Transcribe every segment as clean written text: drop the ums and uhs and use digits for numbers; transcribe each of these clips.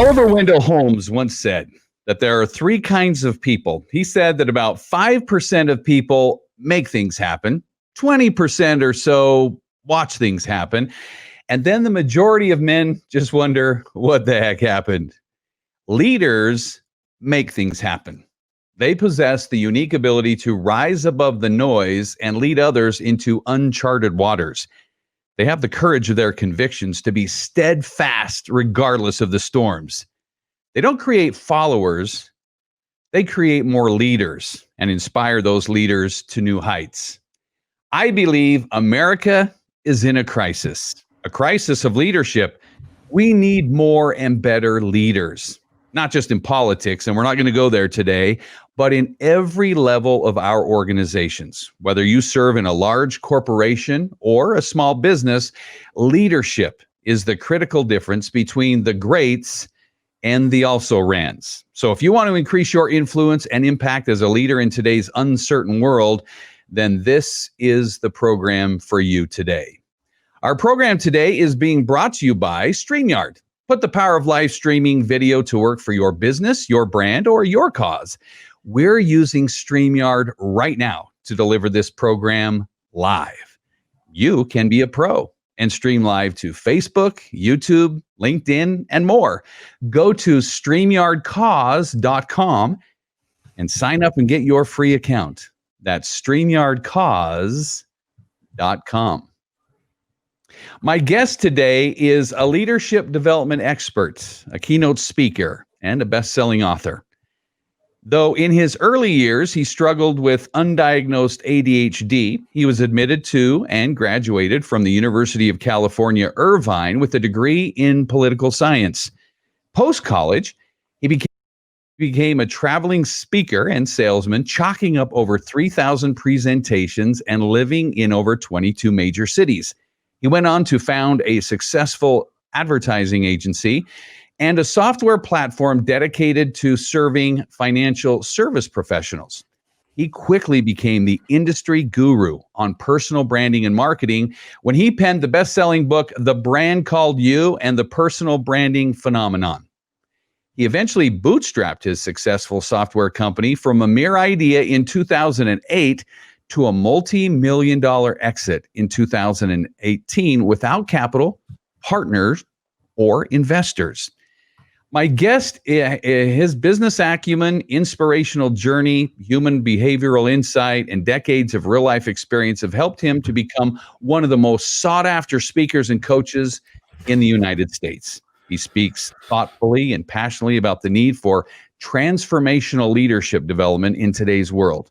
Oliver Wendell Holmes once said that there are three kinds of people. He said that about 5% of people make things happen, 20% or so watch things happen, and then the majority of men just wonder what the heck happened. Leaders make things happen. They possess the unique ability to rise above the noise and lead others into uncharted waters. They have the courage of their convictions to be steadfast regardless of the storms. They don't create followers. They create more leaders and inspire those leaders to new heights. I believe America is in a crisis of leadership. We need more and better leaders, not just in politics, and we're not going to go there today, but in every level of our organizations. Whether you serve in a large corporation or a small business, leadership is the critical difference between the greats and the also-rands. So if you want to increase your influence and impact as a leader in today's uncertain world, then this is the program for you today. Our program today is being brought to you by StreamYard. Put the power of live streaming video to work for your business, your brand, or your cause. We're using StreamYard right now to deliver this program live. You can be a pro and stream live to Facebook, YouTube, LinkedIn, and more. Go to StreamYardCause.com and sign up and get your free account. That's StreamYardCause.com. My guest today is a leadership development expert, a keynote speaker, and a best-selling author. Though in his early years, he struggled with undiagnosed ADHD, he was admitted to and graduated from the University of California Irvine with a degree in political science. Post-college, he became a traveling speaker and salesman, chalking up over 3,000 presentations and living in over 22 major cities. He went on to found a successful advertising agency and a software platform dedicated to serving financial service professionals. He quickly became the industry guru on personal branding and marketing when he penned the best-selling book, The Brand Called You and the Personal Branding Phenomenon. He eventually bootstrapped his successful software company from a mere idea in 2008 to a multi-million-dollar exit in 2018 without capital, partners, or investors. My guest, his business acumen, inspirational journey, human behavioral insight, and decades of real-life experience have helped him to become one of the most sought-after speakers and coaches in the United States. He speaks thoughtfully and passionately about the need for transformational leadership development in today's world.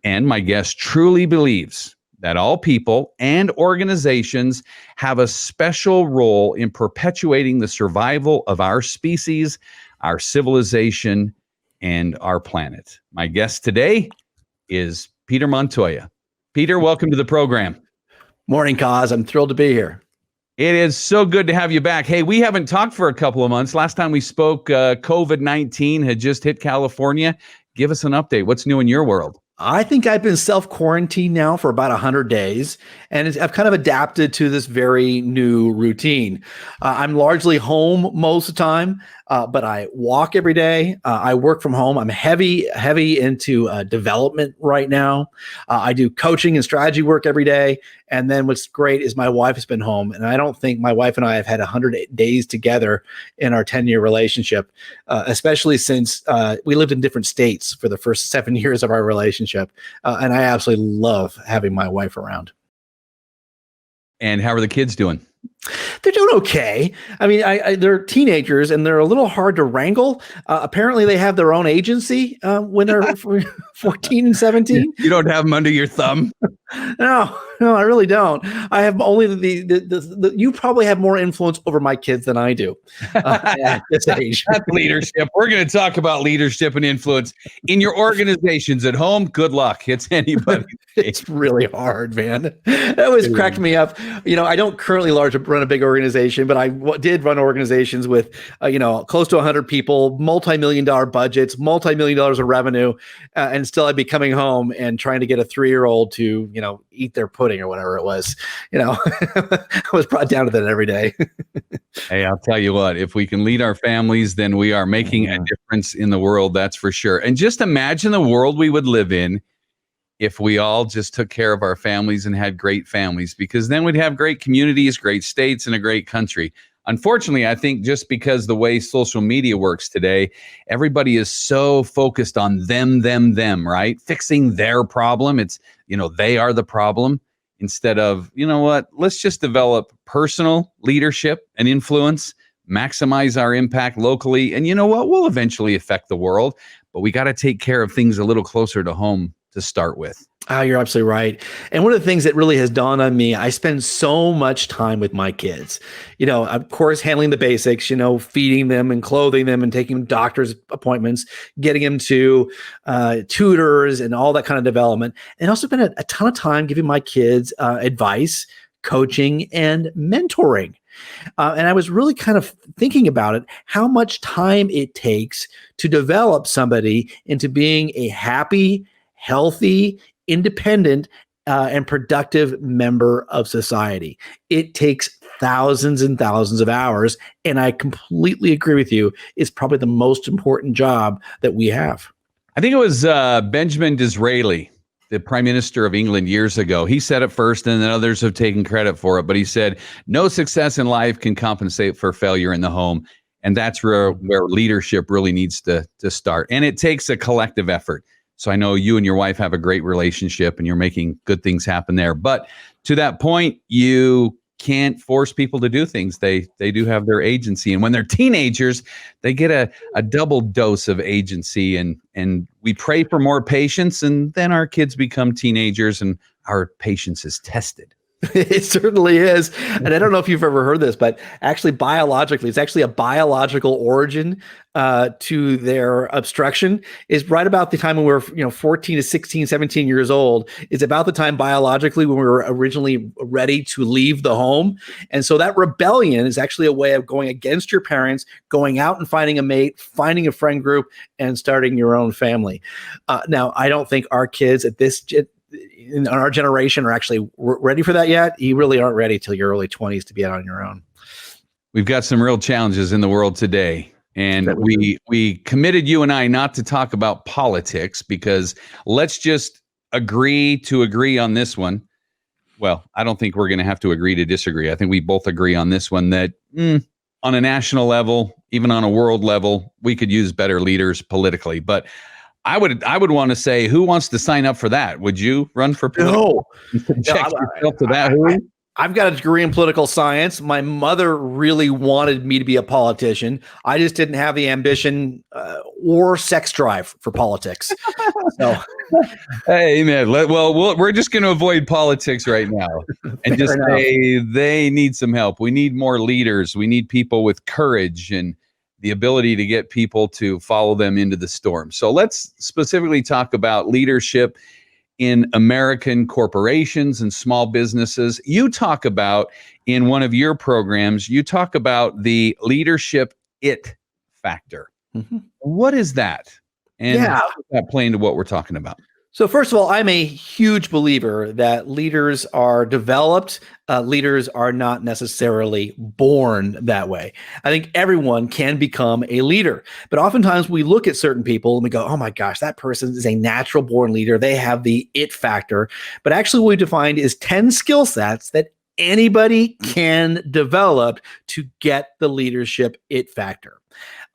And my guest truly believes that all people and organizations have a special role in perpetuating the survival of our species, our civilization, and our planet. My guest today is Peter Montoya. Peter, welcome to the program. Morning, Kaz. I'm thrilled to be here. It is so good to have you back. Hey, we haven't talked for a couple of months. Last time we spoke, COVID-19 had just hit California. Give us an update. What's new in your world? I think I've been self-quarantined now for about 100 days, and I've kind of adapted to this very new routine. I'm largely home most of the time, but I walk every day. I work from home. I'm heavy into development right now. I do coaching and strategy work every day. And then what's great is my wife has been home, and I don't think my wife and I have had 100 days together in our 10-year relationship, especially since we lived in different states for the first 7 years of our relationship. And I absolutely love having my wife around. And how are the kids doing? They're doing okay. I mean, they're teenagers and they're a little hard to wrangle. Apparently, they have their own agency when they're 14 and 17. You don't have them under your thumb? No, I really don't. I have only the you probably have more influence over my kids than I do at this age. That's leadership. We're going to talk about leadership and influence in your organizations. At home, good luck. It's anybody. It's really hard, man. That always cracked me up. You know, I don't currently run a big organization, but I did run organizations with, close to 100 people, multi-million-dollar budgets, multi-million dollars of revenue, and still I'd be coming home and trying to get a 3-year-old to, eat their pudding. pudding or whatever it was. I was brought down to that every day. Hey, I'll tell you what, if we can lead our families, then we are making a difference in the world. That's for sure. And just imagine the world we would live in if we all just took care of our families and had great families, because then we'd have great communities, great states, and a great country. Unfortunately, I think just because the way social media works today, everybody is so focused on them, right? Fixing their problem. It's, they are the problem instead of, what, let's just develop personal leadership and influence, maximize our impact locally. And you know what? We'll eventually affect the world, but we got to take care of things a little closer to home to start with. Oh, you're absolutely right. And one of the things that really has dawned on me, I spend so much time with my kids, of course, handling the basics, feeding them and clothing them and taking them to doctor's appointments, getting them to tutors and all that kind of development. And also spend a ton of time giving my kids advice, coaching, and mentoring. And I was really kind of thinking about it, how much time it takes to develop somebody into being a happy, healthy, independent, and productive member of society. It takes thousands and thousands of hours. And I completely agree with you. It's probably the most important job that we have. I think it was Benjamin Disraeli, the Prime Minister of England years ago. He said it first, and then others have taken credit for it. But he said, no success in life can compensate for failure in the home. And that's where leadership really needs to start. And it takes a collective effort. So I know you and your wife have a great relationship and you're making good things happen there. But to that point, you can't force people to do things. They do have their agency. And when they're teenagers, they get a double dose of agency. And we pray for more patience. And then our kids become teenagers and our patience is tested. It certainly is. And I don't know if you've ever heard this, but actually biologically, it's actually a biological origin to their obstruction is right about the time when we're 14 to 16, 17 years old. It's about the time biologically when we were originally ready to leave the home. And so that rebellion is actually a way of going against your parents, going out and finding a mate, finding a friend group, and starting your own family. Now, I don't think our kids at this in our generation are actually ready for that yet. You really aren't ready till your early 20s to be out on your own. We've got some real challenges in the world today. And we committed, you and I, not to talk about politics because let's just agree to agree on this one. Well, I don't think we're going to have to agree to disagree. I think we both agree on this one that on a national level, even on a world level, we could use better leaders politically. But I would want to say, who wants to sign up for that? Would you run for political? No. Check yourself to that. I've got a degree in political science. My mother really wanted me to be a politician. I just didn't have the ambition or sex drive for politics. So, hey, man. We're just going to avoid politics right now and just say they need some help. We need more leaders. We need people with courage and the ability to get people to follow them into the storm. So let's specifically talk about leadership in American corporations and small businesses. You talk about in one of your programs, you talk about the leadership it factor. Mm-hmm. What is that? And how does that play into what we're talking about? So first of all, I'm a huge believer that leaders are developed. Leaders are not necessarily born that way. I think everyone can become a leader, but oftentimes we look at certain people and we go, oh my gosh, that person is a natural born leader. They have the it factor. But actually what we defined is 10 skill sets that anybody can develop to get the leadership it factor.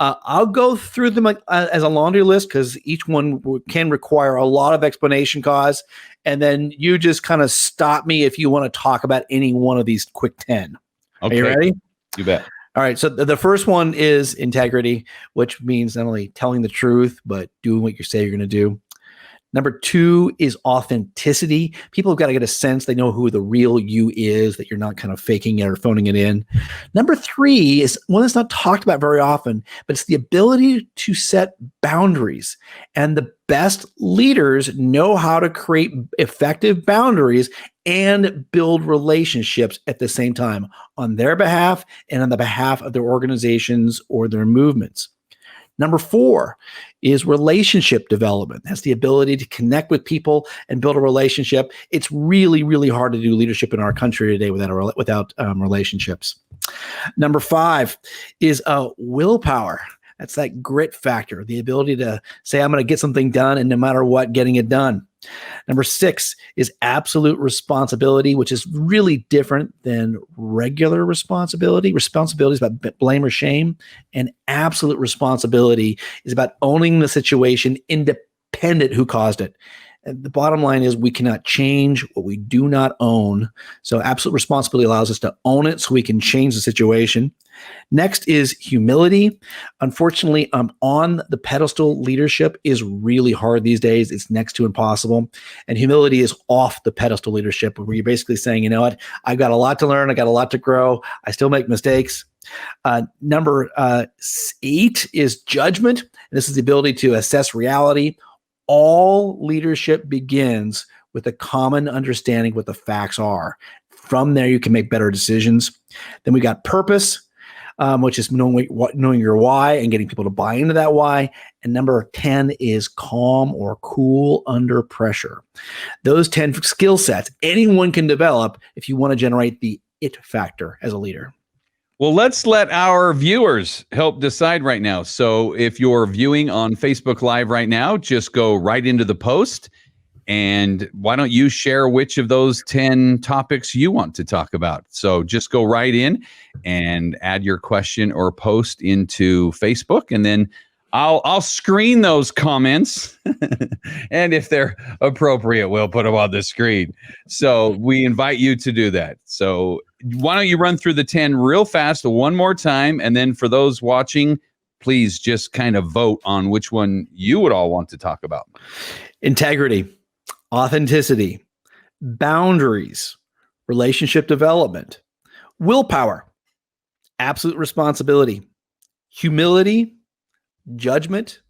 I'll go through them as a laundry list because each one can require a lot of explanation, cause, and then you just kind of stop me if you want to talk about any one of these quick 10. Okay. Are you ready? You bet. All right. So the first one is integrity, which means not only telling the truth, but doing what you say you're going to do. Number 2 is authenticity. People have got to get a sense they know who the real you is, that you're not kind of faking it or phoning it in. Number 3 is one that's not talked about very often, but it's the ability to set boundaries. And the best leaders know how to create effective boundaries and build relationships at the same time on their behalf and on the behalf of their organizations or their movements. Number 4 is relationship development. That's the ability to connect with people and build a relationship. It's really, really hard to do leadership in our country today without relationships. Number 5 is willpower. That's that grit factor, the ability to say, I'm going to get something done, and no matter what, getting it done. Number 6 is absolute responsibility, which is really different than regular responsibility. Responsibility is about blame or shame, and absolute responsibility is about owning the situation independent who caused it. And the bottom line is we cannot change what we do not own. So absolute responsibility allows us to own it so we can change the situation. Next is humility. Unfortunately, on the pedestal, leadership is really hard these days. It's next to impossible. And humility is off the pedestal leadership, where you're basically saying, you know what, I've got a lot to learn. I got a lot to grow. I still make mistakes. Number 8 is judgment. And this is the ability to assess reality. All leadership begins with a common understanding what the facts are. From there, you can make better decisions. Then we got purpose, which is knowing your why and getting people to buy into that why. And number 10 is calm or cool under pressure. Those 10 skill sets anyone can develop if you want to generate the it factor as a leader. Well, let's let our viewers help decide right now. So if you're viewing on Facebook Live right now, just go right into the post. And why don't you share which of those 10 topics you want to talk about? So just go right in and add your question or post into Facebook, and then I'll screen those comments. And if they're appropriate, we'll put them on the screen. So we invite you to do that. So why don't you run through the 10 real fast one more time? And then for those watching, please just kind of vote on which one you would all want to talk about. Integrity, authenticity, boundaries, relationship development, willpower, absolute responsibility, humility, judgment,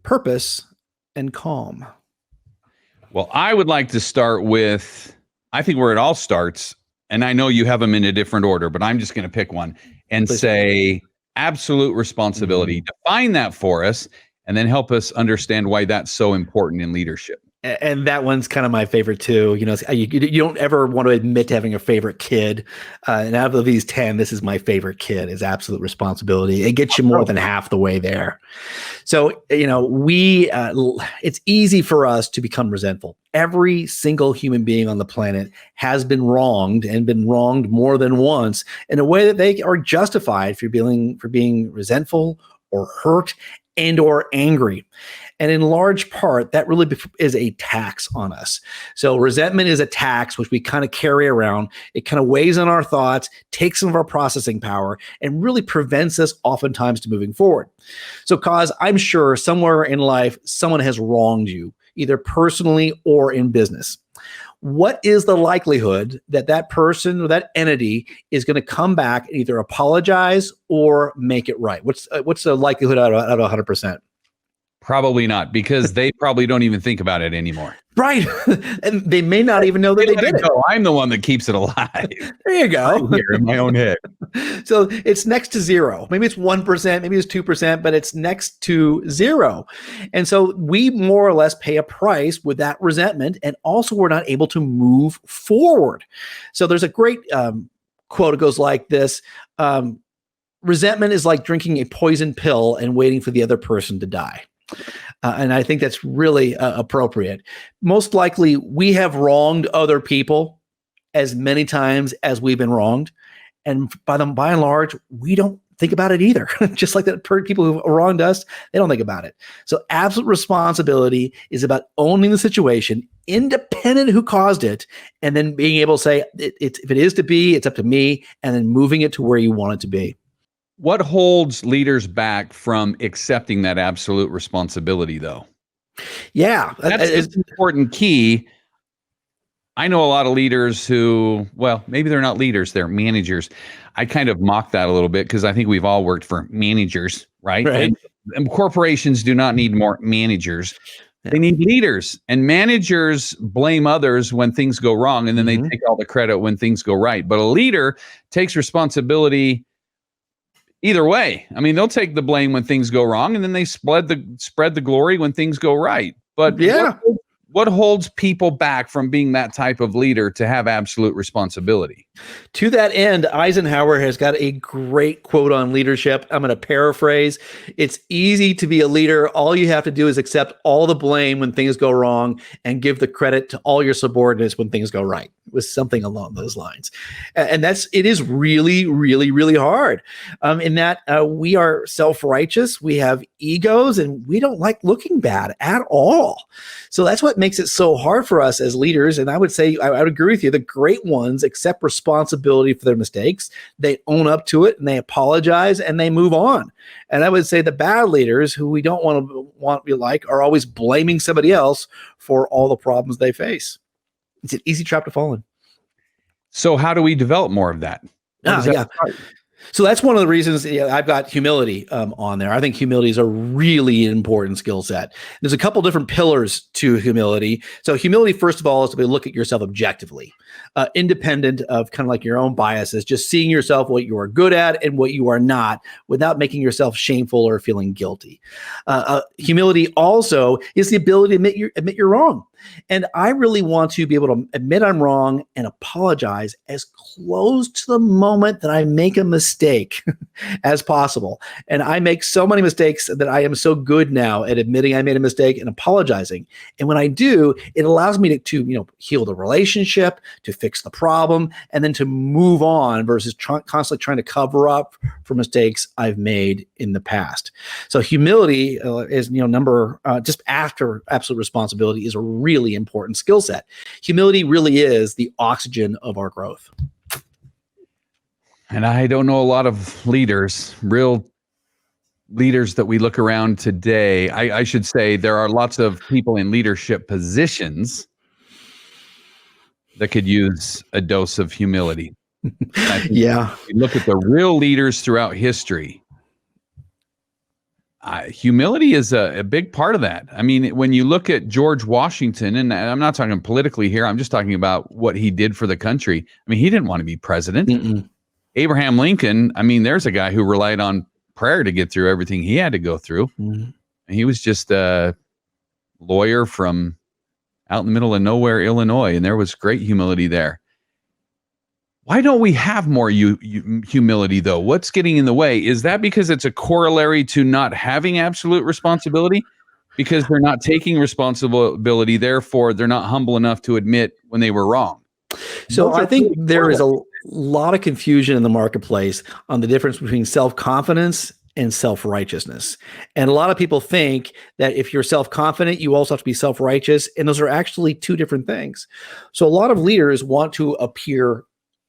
purpose, and calm. Well, I would like to start with, I think where it all starts, and I know you have them in a different order, but I'm just going to pick one and say absolute responsibility. Define that for us, and then help us understand why that's so important in leadership. And that one's kind of my favorite too. You know, you don't ever want to admit to having a favorite kid. And out of these 10, this is my favorite kid, is absolute responsibility. It gets you more than half the way there. So, you know, it's easy for us to become resentful. Every single human being on the planet has been wronged, and been wronged more than once, in a way that they are justified for being resentful or hurt and or angry. And in large part, that really is a tax on us. So resentment is a tax, which we kind of carry around. It kind of weighs on our thoughts, takes some of our processing power, and really prevents us oftentimes to moving forward. So, Kaz, I'm sure somewhere in life, someone has wronged you, either personally or in business. What is the likelihood that that person or that entity is going to come back and either apologize or make it right? What's the likelihood out of 100%? Probably not, because they probably don't even think about it anymore. Right. And they may not even know that they did it. I'm the one that keeps it alive. There you go. I'm here in my own head. So it's next to zero. Maybe it's 1%, maybe it's 2%, but it's next to zero. And so we more or less pay a price with that resentment. And also we're not able to move forward. So there's a great quote. It goes like this. Resentment is like drinking a poison pill and waiting for the other person to die. And I think that's really appropriate. Most likely, we have wronged other people as many times as we've been wronged. And by and large, we don't think about it either. Just like that, people who wronged us, they don't think about it. So absolute responsibility is about owning the situation, independent of who caused it, and then being able to say, if it is to be, it's up to me, and then moving it to where you want it to be. What holds leaders back from accepting that absolute responsibility, though? Yeah. That's an important key. I know a lot of leaders who, well, maybe they're not leaders, they're managers. I kind of mock that a little bit because I think we've all worked for managers, right? And corporations do not need more managers. Yeah. They need leaders, and managers blame others when things go wrong, and then they take all the credit when things go right. But a leader takes responsibility either way. I mean, they'll take the blame when things go wrong, and then they spread the glory when things go right. But Yeah. what holds people back from being that type of leader to have absolute responsibility? To that end, Eisenhower has got a great quote on leadership. I'm going to paraphrase. It's easy to be a leader. All you have to do is accept all the blame when things go wrong and give the credit to all your subordinates when things go right. It was something along those lines. And it is really, really, really hard in that we are self-righteous. We have egos and we don't like looking bad at all. So that's what makes it so hard for us as leaders. And I would say, I would agree with you, the great ones accept responsibility for their mistakes. They own up to it and they apologize and they move on. And I would say the bad leaders who we don't want to be like are always blaming somebody else for all the problems they face. It's an easy trap to fall in. So how do we develop more of that? So that's one of the reasons I've got humility on there. I think humility is a really important skill set. There's a couple different pillars to humility. So humility, first of all, is to look at yourself objectively, independent of kind of like your own biases, just seeing yourself what you are good at and what you are not without making yourself shameful or feeling guilty. Humility also is the ability to admit you're wrong. And I really want to be able to admit I'm wrong and apologize as close to the moment that I make a mistake as possible. And I make so many mistakes that I am so good now at admitting I made a mistake and apologizing. And when I do, it allows me to heal the relationship, to fix the problem, and then to move on versus constantly trying to cover up for mistakes I've made in the past. So humility is, just after absolute responsibility is a really important skill set. Humility really is the oxygen of our growth. And I don't know a lot of real leaders that we look around today. I should say there are lots of people in leadership positions that could use a dose of humility. Yeah. If you look at the real leaders throughout history, humility is a big part of that. I mean, when you look at George Washington, and I'm not talking politically here, I'm just talking about what he did for the country. I mean, he didn't want to be president. Mm-mm. Abraham Lincoln, I mean, there's a guy who relied on prayer to get through everything he had to go through. Mm-hmm. And he was just a lawyer from out in the middle of nowhere, Illinois, and there was great humility there. Why don't we have more humility, though? What's getting in the way? Is that because it's a corollary to not having absolute responsibility? Because they're not taking responsibility, therefore they're not humble enough to admit when they were wrong. So I think there is a lot of confusion in the marketplace on the difference between self-confidence and self-righteousness. And a lot of people think that if you're self-confident, you also have to be self-righteous. And those are actually two different things. So a lot of leaders want to appear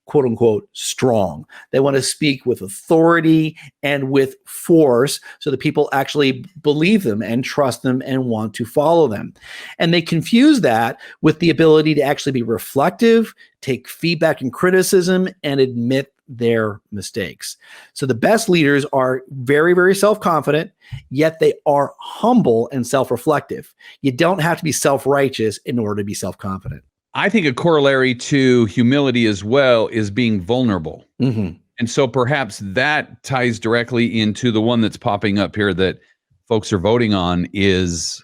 quote unquote strong. They want to speak with authority and with force so that people actually believe them and trust them and want to follow them. And they confuse that with the ability to actually be reflective, take feedback and criticism, and admit their mistakes. So the best leaders are very, very self-confident, yet they are humble and self-reflective. You don't have to be self-righteous in order to be self-confident. I think a corollary to humility as well is being vulnerable. Mm-hmm. And so perhaps that ties directly into the one that's popping up here that folks are voting on is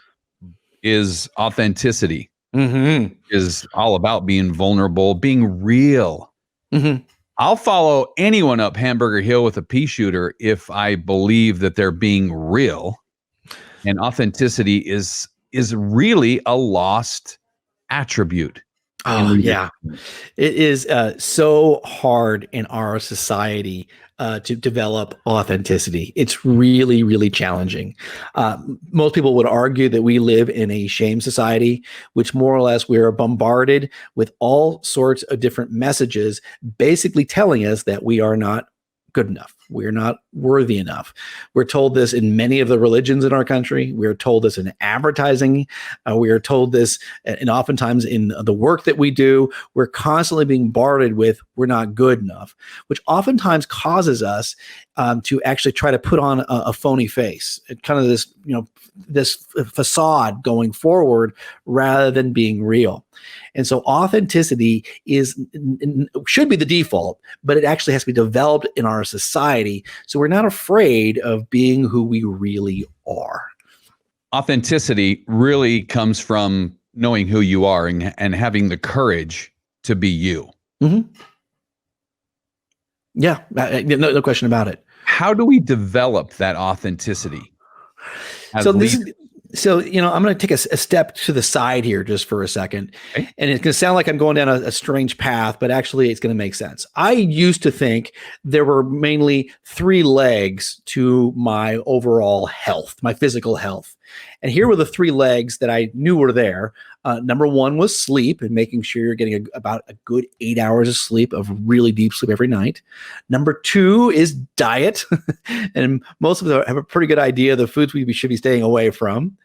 authenticity. Mm-hmm. Is all about being vulnerable, being real. Mm-hmm. I'll follow anyone up Hamburger Hill with a pea shooter if I believe that they're being real. And authenticity is really a lost attribute. Oh, yeah. It is so hard in our society to develop authenticity. It's really, really challenging. Most people would argue that we live in a shame society, which more or less we are bombarded with all sorts of different messages, basically telling us that we are not good enough. We're not worthy enough. We're told this in many of the religions in our country. We're told this in advertising. We are told this, and oftentimes in the work that we do, we're constantly being bombarded with we're not good enough, which oftentimes causes us to actually try to put on a phony face, kind of this, this facade going forward rather than being real. And so authenticity should be the default, but it actually has to be developed in our society society. So we're not afraid of being who we really are. Authenticity really comes from knowing who you are and having the courage to be you. Mm-hmm. Yeah, no question about it. How do we develop that authenticity? So I'm going to take a step to the side here just for a second. Okay. And it's going to sound like I'm going down a strange path, but actually it's going to make sense. I used to think there were mainly 3 legs to my overall health, my physical health. And here were the 3 legs that I knew were there. Number 1 was sleep, and making sure you're getting about a good 8 hours of sleep, of really deep sleep every night. Number 2 is diet. And most of us have a pretty good idea of the foods we should be staying away from.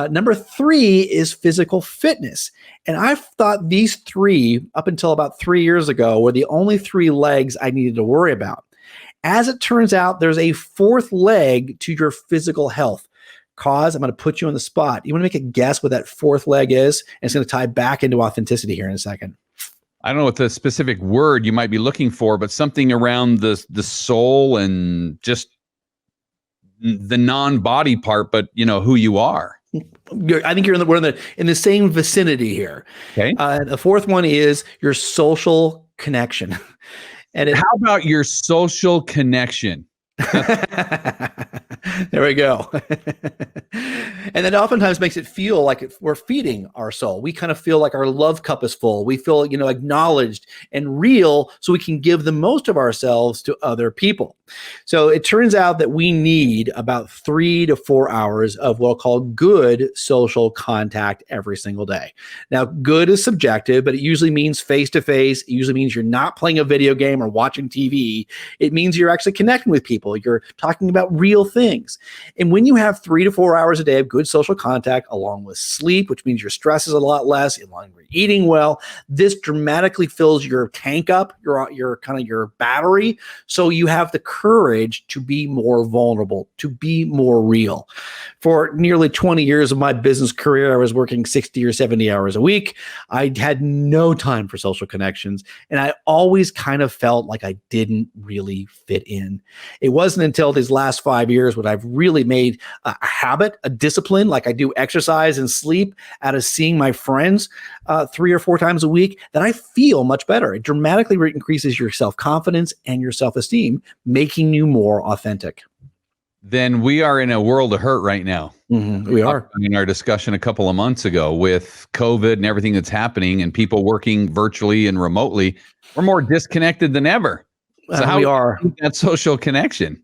Number 3 is physical fitness. And I thought these 3, up until about 3 years ago, were the only 3 legs I needed to worry about. As it turns out, there's a 4th leg to your physical health. Cause, I'm going to put you on the spot. You want to make a guess what that 4th leg is? And it's going to tie back into authenticity here in a second. I don't know what the specific word you might be looking for, but something around the soul and just the non-body part, but who you are. I think we're in the same vicinity here. Okay. The 4th one is your social connection. And how about your social connection? There we go. And that oftentimes makes it feel like we're feeding our soul. We kind of feel like our love cup is full. We feel, acknowledged and real, so we can give the most of ourselves to other people. So it turns out that we need about 3 to 4 hours of what I'll call good social contact every single day. Now, good is subjective, but it usually means face-to-face. It usually means you're not playing a video game or watching TV. It means you're actually connecting with people. You're talking about real things. And when you have 3 to 4 hours a day of good social contact, along with sleep, which means your stress is a lot less, along with eating well, this dramatically fills your tank up, your kind of your battery. So you have the courage to be more vulnerable, to be more real. For nearly 20 years of my business career, I was working 60 or 70 hours a week. I had no time for social connections, and I always kind of felt like I didn't really fit in. It wasn't until these last 5 years when I've really made a habit, a discipline, like I do exercise and sleep, out of seeing my friends 3 or 4 times a week, that I feel much better. It dramatically increases your self-confidence and your self-esteem, making you more authentic. Then we are in a world of hurt right now. Mm-hmm, we are. In our discussion a couple of months ago with COVID and everything that's happening and people working virtually and remotely, we're more disconnected than ever. So how we are. That social connection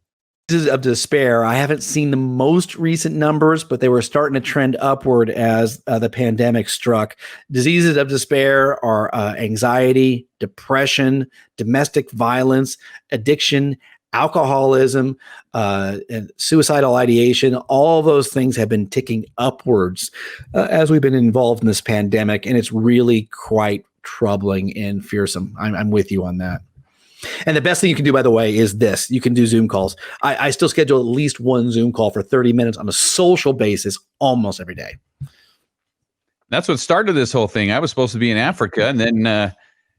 Of despair. I haven't seen the most recent numbers, but they were starting to trend upward as the pandemic struck. Diseases of despair are anxiety, depression, domestic violence, addiction, alcoholism, and suicidal ideation. All those things have been ticking upwards as we've been involved in this pandemic, and it's really quite troubling and fearsome. I'm with you on that. And the best thing you can do, by the way, is this. You can do Zoom calls. I still schedule at least one Zoom call for 30 minutes on a social basis almost every day. That's what started this whole thing. I was supposed to be in Africa, and then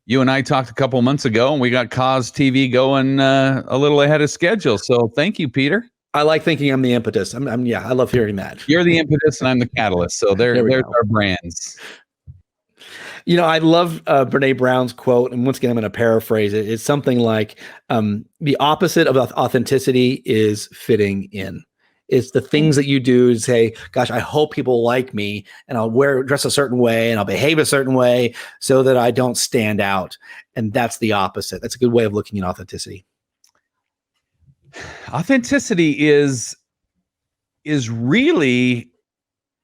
you and I talked a couple months ago, and we got Cause TV going a little ahead of schedule. So thank you, Peter. I like thinking I'm the impetus. I love hearing that. You're the impetus, and I'm the catalyst. So there's our brands. I love Brene Brown's quote, and once again, I'm going to paraphrase it. It's something like, the opposite of authenticity is fitting in. It's the things that you do to say, gosh, I hope people like me, and I'll dress a certain way, and I'll behave a certain way so that I don't stand out. And that's the opposite. That's a good way of looking at authenticity. Authenticity is really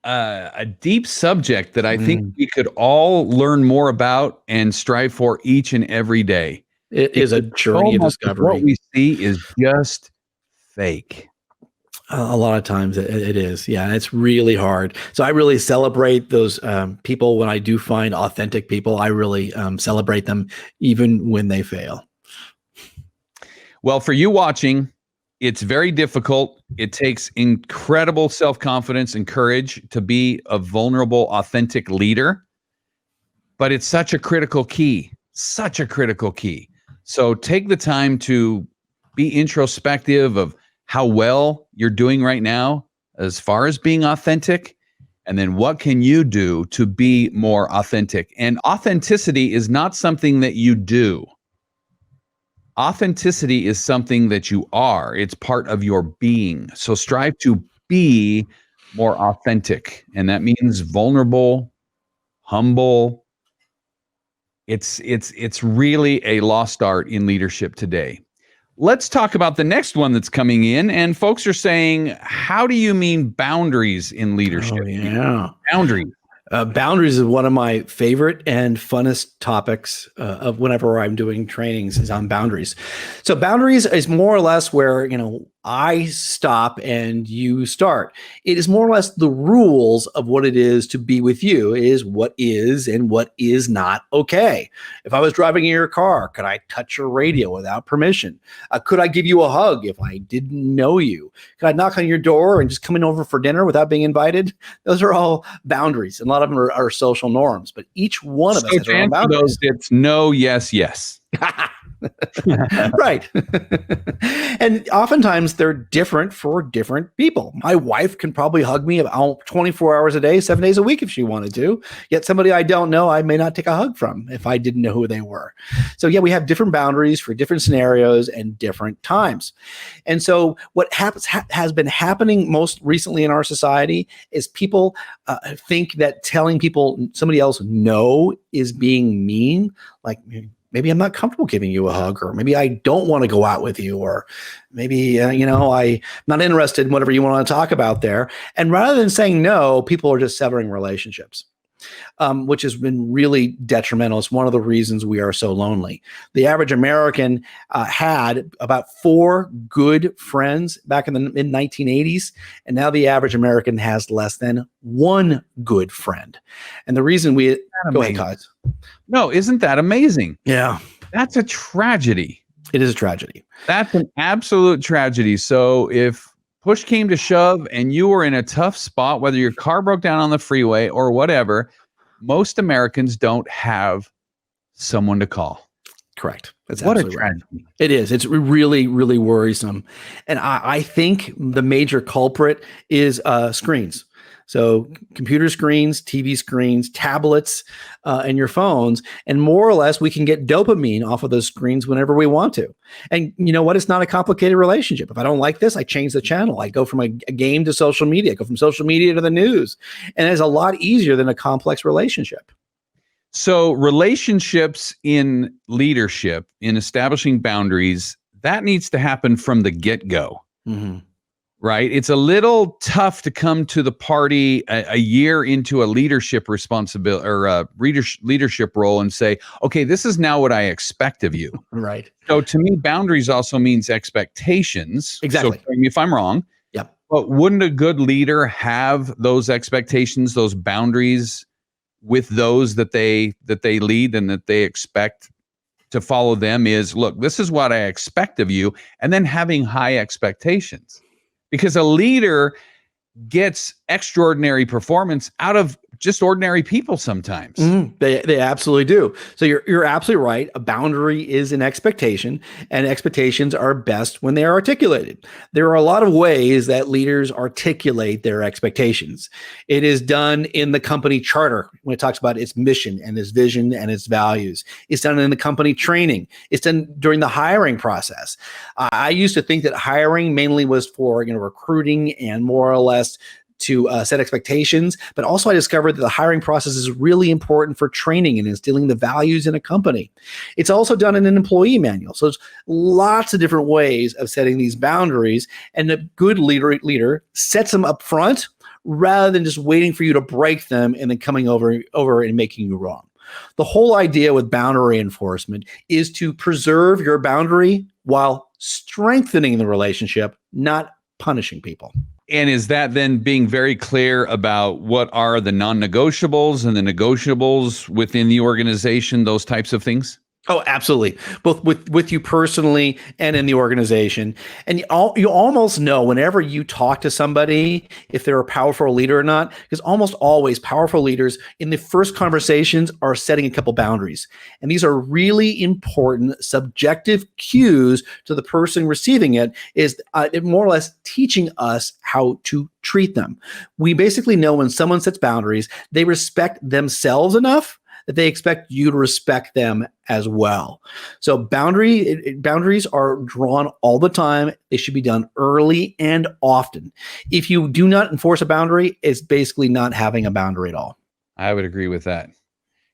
a deep subject that I think we could all learn more about and strive for each and every day. It is a journey of discovery. What we see is just fake. A lot of times it is. Yeah. It's really hard. So I really celebrate those people. When I do find authentic people, I really celebrate them even when they fail. Well, for you watching, it's very difficult. It takes incredible self-confidence and courage to be a vulnerable, authentic leader. But it's such a critical key, So take the time to be introspective of how well you're doing right now as far as being authentic. And then what can you do to be more authentic? And authenticity is not something that you do. Authenticity is something that you are. It's part of your being. So strive to be more authentic. And that means vulnerable, humble. It's really a lost art in leadership today. Let's talk about the next one that's coming in. And folks are saying, how do you mean boundaries in leadership? Oh, yeah. Boundaries. Boundaries is one of my favorite and funnest topics of whenever I'm doing trainings is on boundaries. So boundaries is more or less where, I stop and you start. It is more or less the rules of what it is to be with you. It is what is and what is not okay. If I was driving in your car, could I touch your radio without permission? Could I give you a hug if I didn't know you? Could I knock on your door and just come in over for dinner without being invited? Those are all boundaries. And a lot of them are social norms, but each one of us has our own boundaries. Those, it's no, yes, yes. Right. And oftentimes they're different for different people. My wife can probably hug me about 24 hours a day, 7 days a week if she wanted to. Yet somebody I don't know, I may not take a hug from if I didn't know who they were. So yeah, we have different boundaries for different scenarios and different times. And so what has been happening most recently in our society is people think that telling people somebody else no is being mean. Like, maybe I'm not comfortable giving you a hug, or maybe I don't want to go out with you, or maybe, I'm not interested in whatever you want to talk about there. And rather than saying no, people are just severing relationships, which has been really detrimental. It's one of the reasons we are so lonely. The average American had about 4 good friends back in the mid-1980s, and now the average American has less than 1 good friend. And the reason go ahead, Kaz. No, isn't that amazing? Yeah. That's a tragedy. It is a tragedy. That's an absolute tragedy. So if push came to shove and you were in a tough spot, whether your car broke down on the freeway or whatever, most Americans don't have someone to call. Correct. That's what absolutely a tragedy. Right. It is. It's really, really worrisome. And I think the major culprit is screens. So computer screens, TV screens, tablets, and your phones. And more or less, we can get dopamine off of those screens whenever we want to. And you know what? It's not a complicated relationship. If I don't like this, I change the channel. I go from a game to social media. I go from social media to the news. And it's a lot easier than a complex relationship. So relationships in leadership, in establishing boundaries, that needs to happen from the get-go. Mm-hmm. Right? It's a little tough to come to the party a year into a leadership responsibility or a leadership role and say, okay, this is now what I expect of you. Right. So to me, boundaries also means expectations. Exactly. So correct me if I'm wrong. Yep. But wouldn't a good leader have those expectations, those boundaries with those that they lead and that they expect to follow them? Is, look, this is what I expect of you, and then having high expectations. Because a leader gets extraordinary performance out of just ordinary people sometimes. They absolutely do. So you're absolutely right. A boundary is an expectation, and expectations are best when they are articulated. There are a lot of ways that leaders articulate their expectations. It is done in the company charter when it talks about its mission and its vision and its values. It's done in the company training. It's done during the hiring process. I used to think that hiring mainly was for recruiting and more or less to set expectations, but also I discovered that the hiring process is really important for training and instilling the values in a company. It's also done in an employee manual. So there's lots of different ways of setting these boundaries, and a good leader sets them up front rather than just waiting for you to break them and then coming over and making you wrong. The whole idea with boundary enforcement is to preserve your boundary while strengthening the relationship, not punishing people. And is that then being very clear about what are the non-negotiables and the negotiables within the organization, those types of things? Oh, absolutely. Both with you personally and in the organization. And you almost know whenever you talk to somebody if they're a powerful leader or not, because almost always powerful leaders in the first conversations are setting a couple boundaries. And these are really important subjective cues to the person receiving it, is it more or less teaching us how to treat them. We basically know when someone sets boundaries, they respect themselves enough that they expect you to respect them as well. So boundaries are drawn all the time. They should be done early and often. If you do not enforce a boundary, it's basically not having a boundary at all. I would agree with that.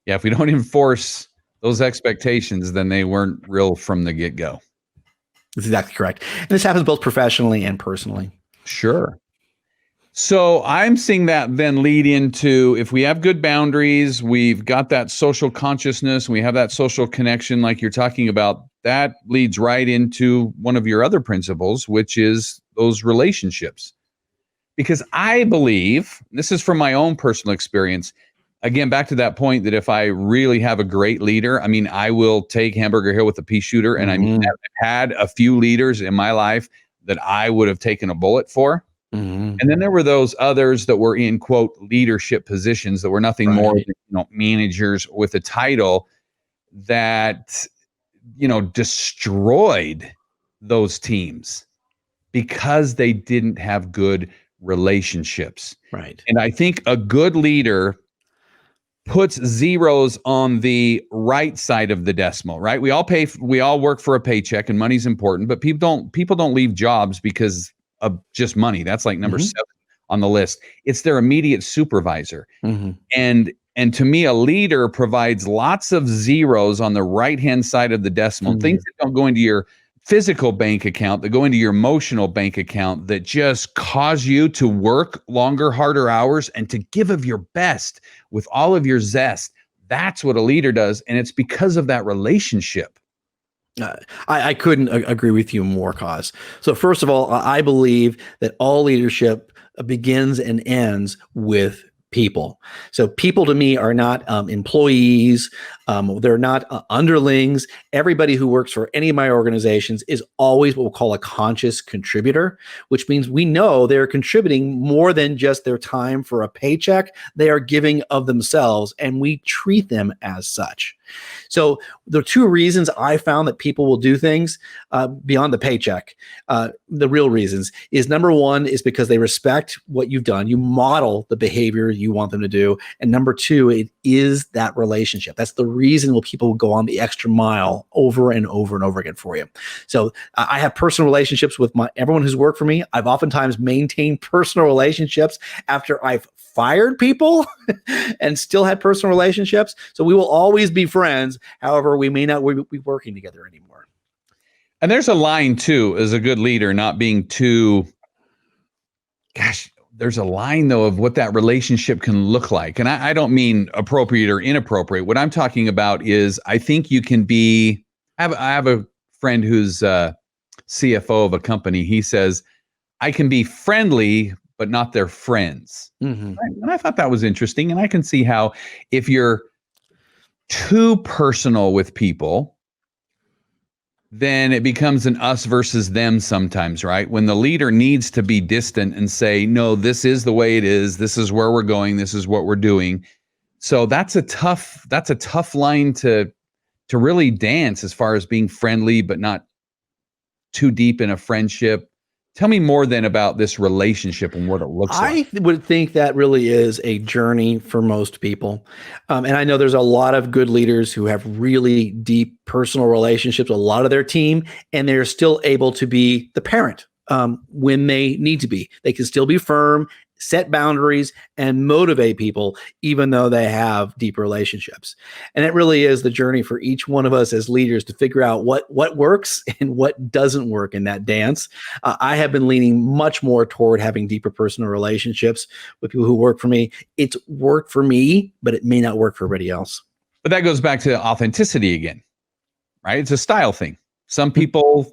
Yeah, if we don't enforce those expectations, then they weren't real from the get-go. That's exactly correct. And this happens both professionally and personally. Sure. So I'm seeing that then lead into, if we have good boundaries, we've got that social consciousness, we have that social connection like you're talking about, that leads right into one of your other principles, which is those relationships. Because I believe, this is from my own personal experience, again, back to that point that if I really have a great leader, I mean, I will take Hamburger Hill with a pea shooter. And I mean, I've had a few leaders in my life that I would have taken a bullet for. And then there were those others that were in, quote, leadership positions that were nothing more than, managers with a title that, destroyed those teams because they didn't have good relationships. Right. And I think a good leader puts zeros on the right side of the decimal, right? We all work for a paycheck, and money's important, but people don't leave jobs because of just money. That's like number 7 on the list. It's their immediate supervisor. And to me, a leader provides lots of zeros on the right-hand side of the decimal, things that don't go into your physical bank account, that go into your emotional bank account, that just cause you to work longer, harder hours and to give of your best with all of your zest. That's what a leader does. And it's because of that relationship. I couldn't agree with you more, Cause. So first of all, I believe that all leadership begins and ends with people. So people to me are not employees. They're not underlings. Everybody who works for any of my organizations is always what we'll call a conscious contributor, which means we know they're contributing more than just their time for a paycheck. They are giving of themselves, and we treat them as such. So the two reasons I found that people will do things beyond the paycheck, the real reasons is, number one is because they respect what you've done. You model the behavior you want them to do. And number two, it is that relationship. That's the reason people will go on the extra mile over and over and over again for you. So I have personal relationships with everyone who's worked for me. I've oftentimes maintained personal relationships after I've fired people and still had personal relationships. So we will always be friends. However, we may not be working together anymore. And there's a line too, as a good leader, not being too, there's a line though of what that relationship can look like. And I don't mean appropriate or inappropriate. What I'm talking about is, I think you can be, I have a friend who's CFO of a company. He says, I can be friendly, but not their friends. And I thought that was interesting. And I can see how if you're too personal with people, then it becomes an us versus them sometimes, right? When the leader needs to be distant and say, no, this is the way it is. This is where we're going. This is what we're doing. So that's a tough line to really dance, as far as being friendly, but not too deep in a friendship. Tell me more then about this relationship and what it looks like. I would think that really is a journey for most people. And I know there's a lot of good leaders who have really deep personal relationships with a lot of their team, and they're still able to be the parent when they need to be. They can still be firm, set boundaries, and motivate people, even though they have deep relationships. And it really is the journey for each one of us as leaders to figure out what works and what doesn't work in that dance. I have been leaning much more toward having deeper personal relationships with people who work for me. It's worked for me, but it may not work for everybody else. But that goes back to authenticity again, right? It's a style thing. Some people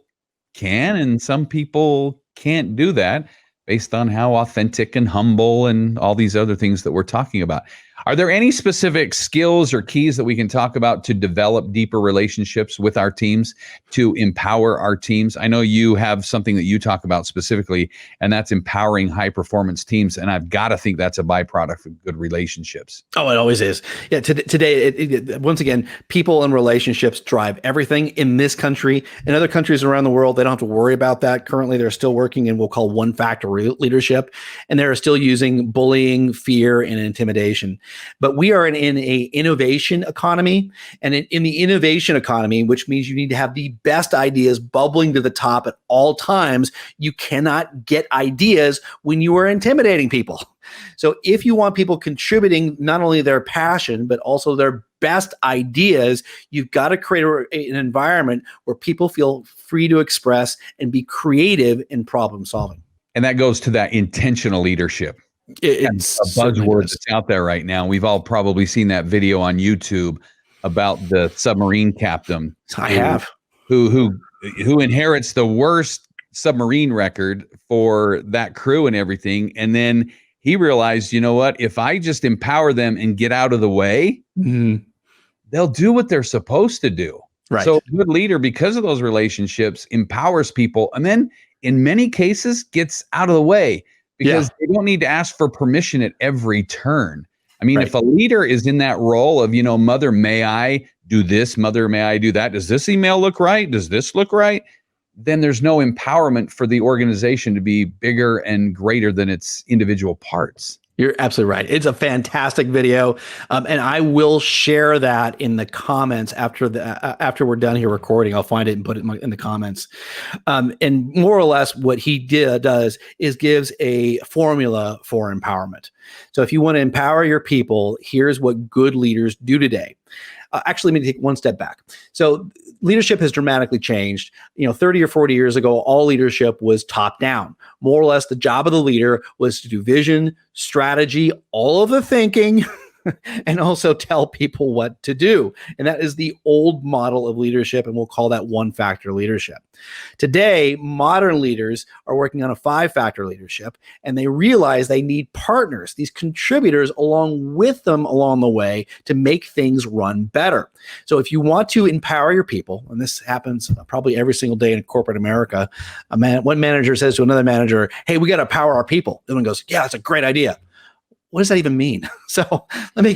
can, and some people can't do that, based on how authentic and humble and all these other things that we're talking about. Are there any specific skills or keys that we can talk about to develop deeper relationships with our teams, to empower our teams? I know you have something that you talk about specifically, and that's empowering high performance teams. And I've got to think that's a byproduct of good relationships. Oh, it always is. Yeah. Today, once again, people and relationships drive everything in this country. In other countries around the world, they don't have to worry about that. Currently, they're still working in what we'll call one-factor leadership, and they're still using bullying, fear, and intimidation. But we are in a innovation economy, and in the innovation economy, which means you need to have the best ideas bubbling to the top at all times. You cannot get ideas when you are intimidating people. So if you want people contributing not only their passion, but also their best ideas, you've got to create an environment where people feel free to express and be creative in problem solving. And that goes to that intentional leadership. It's a buzzword that's out there right now. We've all probably seen that video on YouTube about the submarine captain. Who inherits the worst submarine record for that crew and everything. And then he realized, you know what? If I just empower them and get out of the way, they'll do what they're supposed to do. Right. So a good leader, because of those relationships, empowers people, and then in many cases gets out of the way because they don't need to ask for permission at every turn. I mean, if a leader is in that role of, mother, may I do this? Mother, may I do that? Does this email look right? Does this look right? Then there's no empowerment for the organization to be bigger and greater than its individual parts. You're absolutely right. It's a fantastic video, and I will share that in the comments after we're done here recording. I'll find it and put it in the comments. And more or less, what he does is gives a formula for empowerment. So if you want to empower your people, here's what good leaders do today. Actually, let me take one step back. So leadership has dramatically changed. 30 or 40 years ago, all leadership was top down. More or less, the job of the leader was to do vision, strategy, all of the thinking, and also tell people what to do. And that is the old model of leadership, and we'll call that one-factor leadership. Today, modern leaders are working on a five-factor leadership, and they realize they need partners, these contributors along with them along the way to make things run better. So if you want to empower your people, and this happens probably every single day in corporate America, one manager says to another manager, "Hey, we got to empower our people." The one goes, "Yeah, that's a great idea." What does that even mean? So let me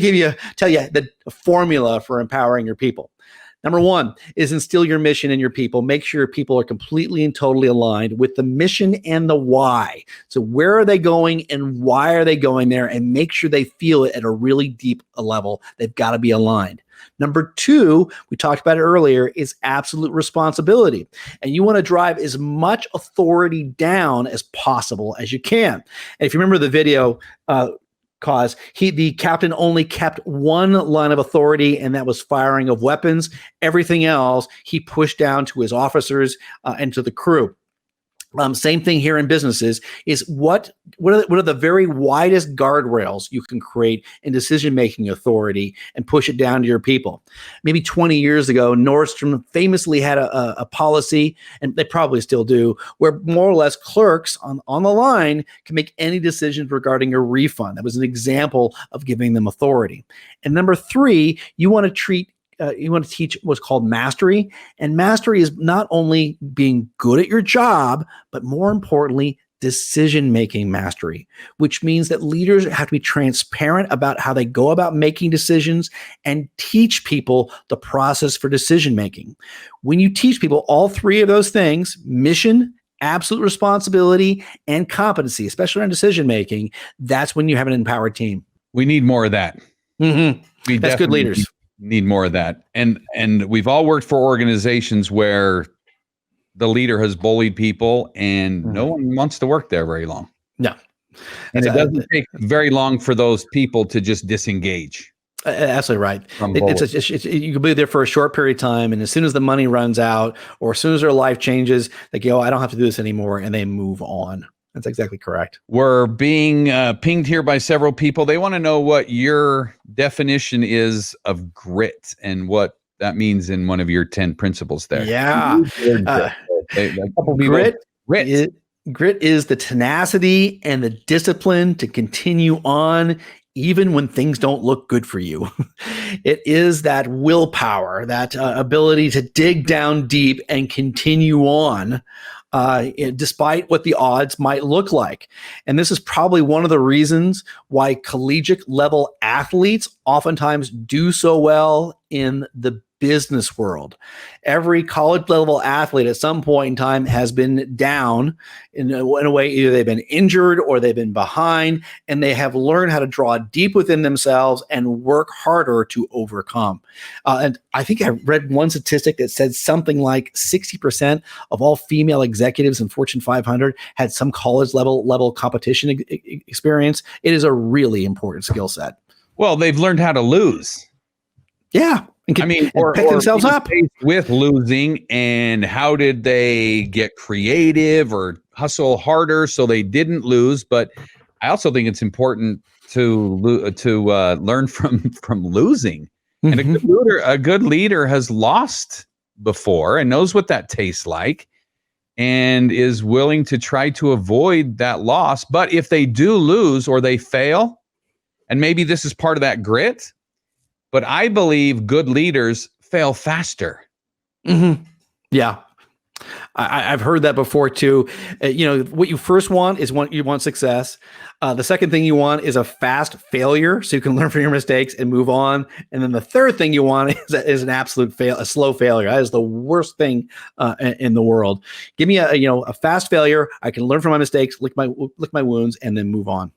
tell you the formula for empowering your people. Number one is instill your mission in your people. Make sure your people are completely and totally aligned with the mission and the why. So where are they going and why are they going there? And make sure they feel it at a really deep level. They've got to be aligned. Number two, we talked about it earlier, is absolute responsibility. And you want to drive as much authority down as possible as you can. And if you remember the video, the captain only kept one line of authority, and that was firing of weapons. Everything else he pushed down to his officers and to the crew. Same thing here in businesses is what are the very widest guardrails you can create in decision-making authority and push it down to your people. Maybe 20 years ago, Nordstrom famously had a policy, and they probably still do, where more or less clerks on the line can make any decisions regarding a refund. That was an example of giving them authority. And number three, you want to teach what's called mastery. And mastery is not only being good at your job, but more importantly, decision-making mastery, which means that leaders have to be transparent about how they go about making decisions and teach people the process for decision-making. When you teach people all three of those things, mission, absolute responsibility, and competency, especially around decision-making, that's when you have an empowered team. We need more of that. Mm-hmm. That's good leaders. Need more of that. And we've all worked for organizations where the leader has bullied people and no one wants to work there very long. No. And it doesn't take very long for those people to just disengage. Absolutely right. You can be there for a short period of time, and as soon as the money runs out or as soon as their life changes, they go, I don't have to do this anymore, and they move on. That's exactly correct. We're being pinged here by several people. They want to know what your definition is of grit and what that means in one of your 10 principles there. Yeah. Grit is the tenacity and the discipline to continue on even when things don't look good for you. It is that willpower, that ability to dig down deep and continue on despite what the odds might look like. And this is probably one of the reasons why collegiate level athletes oftentimes do so well in the business world. Every college level athlete at some point in time has been down in a way, either they've been injured or they've been behind, and they have learned how to draw deep within themselves and work harder to overcome. And I think I read one statistic that said something like 60% of all female executives in Fortune 500 had some college level competition experience. It is a really important skill set. Well, they've learned how to lose. Yeah. And or pick themselves up with losing, and how did they get creative or hustle harder so they didn't lose? But I also think it's important to learn from losing. And a good leader has lost before and knows what that tastes like, and is willing to try to avoid that loss. But if they do lose or they fail, and maybe this is part of that grit, but I believe good leaders fail faster. Yeah. I've heard that before too. What you first want is you want success. The second thing you want is a fast failure, so you can learn from your mistakes and move on. And then the third thing you want is an absolute a slow failure. That is the worst thing in the world. Give me a fast failure. I can learn from my mistakes, lick my wounds, and then move on.